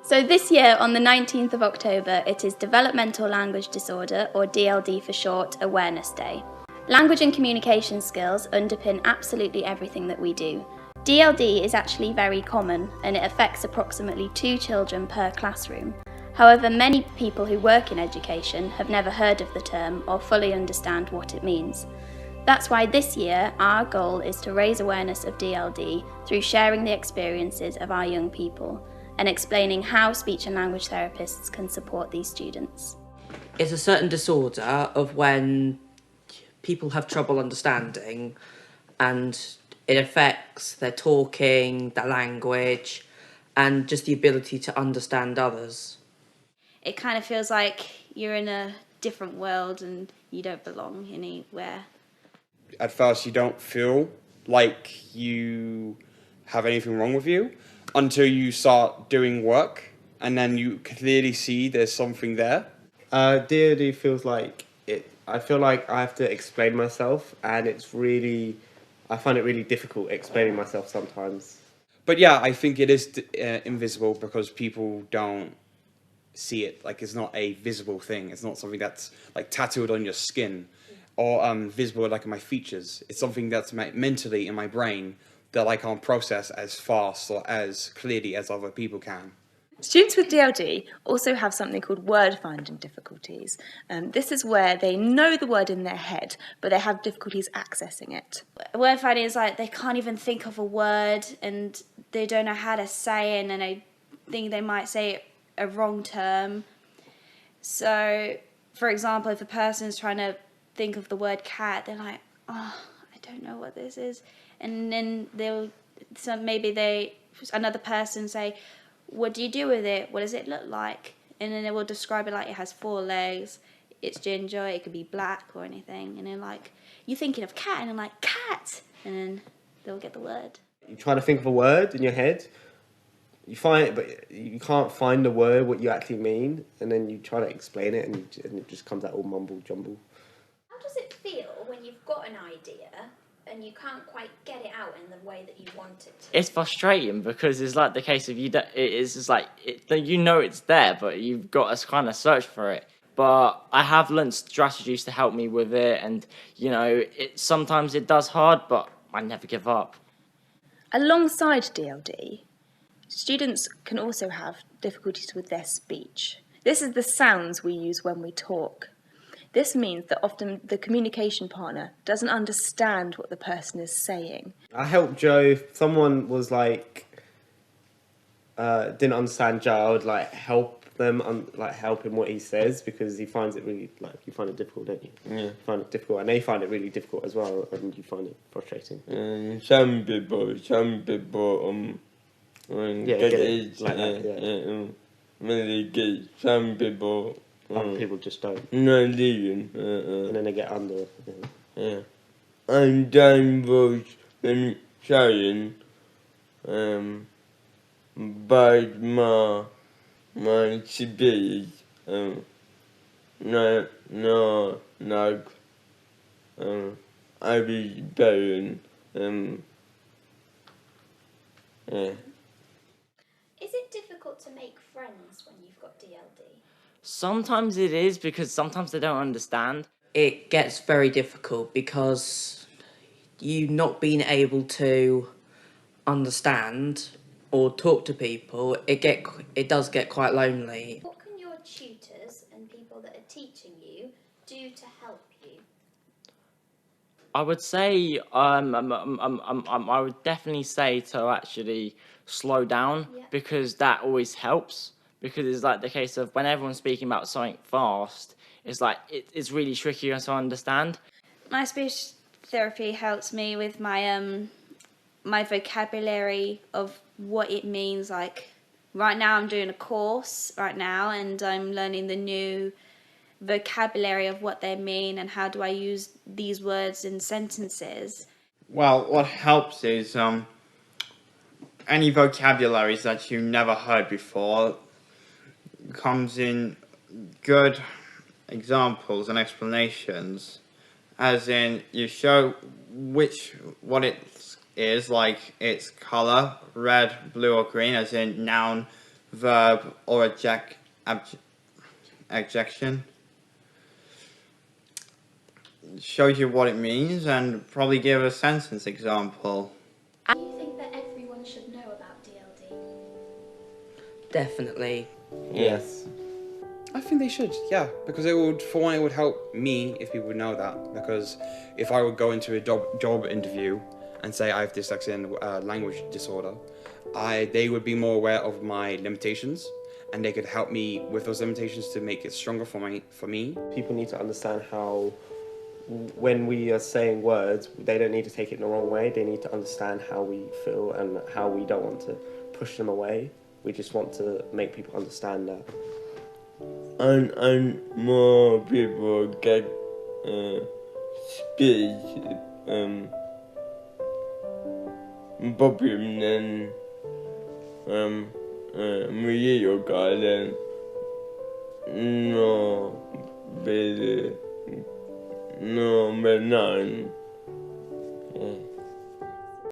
So this year, on the 19th of October, it is Developmental Language Disorder, or DLD for short, Awareness Day. Language and communication skills underpin absolutely everything that we do. DLD is actually very common, and it affects approximately 2 children per classroom. However, many people who work in education have never heard of the term or fully understand what it means. That's why this year our goal is to raise awareness of DLD through sharing the experiences of our young people and explaining how speech and language therapists can support these students. It's a certain disorder of when people have trouble understanding, and it affects their talking, their language, and just the ability to understand others. It kind of feels like you're in a different world and you don't belong anywhere. At first you don't feel like you have anything wrong with you until you start doing work, and then you clearly see there's something there. DLD feels like it. I feel like I have to explain myself, and I find it really difficult explaining myself sometimes. But yeah, I think it is invisible because people don't see it. Like, it's not a visible thing. It's not something that's like tattooed on your skin or visible like in my features. It's something that's mentally in my brain that I can't process as fast or as clearly as other people can. Students with DLD also have something called word finding difficulties. This is where they know the word in their head, but they have difficulties accessing it. Word finding is like they can't even think of a word and they don't know how to say it, and I think they might say a wrong term. So, for example, if a person's trying to think of the word cat, they're like, oh, I don't know what this is. And then another person say, what do you do with it? What does it look like? And then they will describe it like it has 4 legs, it's ginger, it could be black or anything. And then like, you're thinking of cat, and I'm like, cat! And then they'll get the word. You try to think of a word in your head, you find it, but you can't find the word, what you actually mean, and then you try to explain it, and it just comes out all mumble jumble. How does it feel when you've got an idea and you can't quite get it out in the way that you want it to? It's frustrating because it's like the case of you know it's there, but you've got to kind of search for it. But I have learned strategies to help me with it, and sometimes it does hard, but I never give up. Alongside DLD, students can also have difficulties with their speech. This is the sounds we use when we talk. This means that often the communication partner doesn't understand what the person is saying. I helped Joe. If someone was like, didn't understand Joe, I would like help them, help him what he says, because he finds it really, you find it difficult, don't you? Yeah. You find it difficult, and they find it really difficult as well, and you find it frustrating. Some people, get it like that, really get some people. Other people just don't. No, leaving. And then they get under. Yeah. And then was saying, but my superiors, I was better, yeah. Is it difficult to make friends when you've got DLD? Sometimes it is, because sometimes they don't understand. It gets very difficult because you not being able to understand or talk to people, it does get quite lonely. What can your tutors and people that are teaching you do to help you? I would say, I would definitely say to actually slow down, because that always helps. Because it's like the case of when everyone's speaking about something fast, it's like it's really tricky to understand. My speech therapy helps me with my my vocabulary of what it means. Like right now I'm doing a course right now, and I'm learning the new vocabulary of what they mean and how do I use these words in sentences. Well, what helps is any vocabularies that you never heard before comes in good examples and explanations, as in you show what it is, like its color, red, blue or green, as in noun, verb, or adjection. Shows you what it means and probably give a sentence example. Do you think that everyone should know about DLD? Definitely. Yes. I think they should, yeah, because it would, for one, it would help me if people would know that. Because if I would go into a job interview and say I have dyslexia and language disorder, they would be more aware of my limitations, and they could help me with those limitations to make it stronger for me. People need to understand how, when we are saying words, they don't need to take it the wrong way. They need to understand how we feel and how we don't want to push them away. We just want to make people understand that. And more people get speech problem than real garden. No, but none.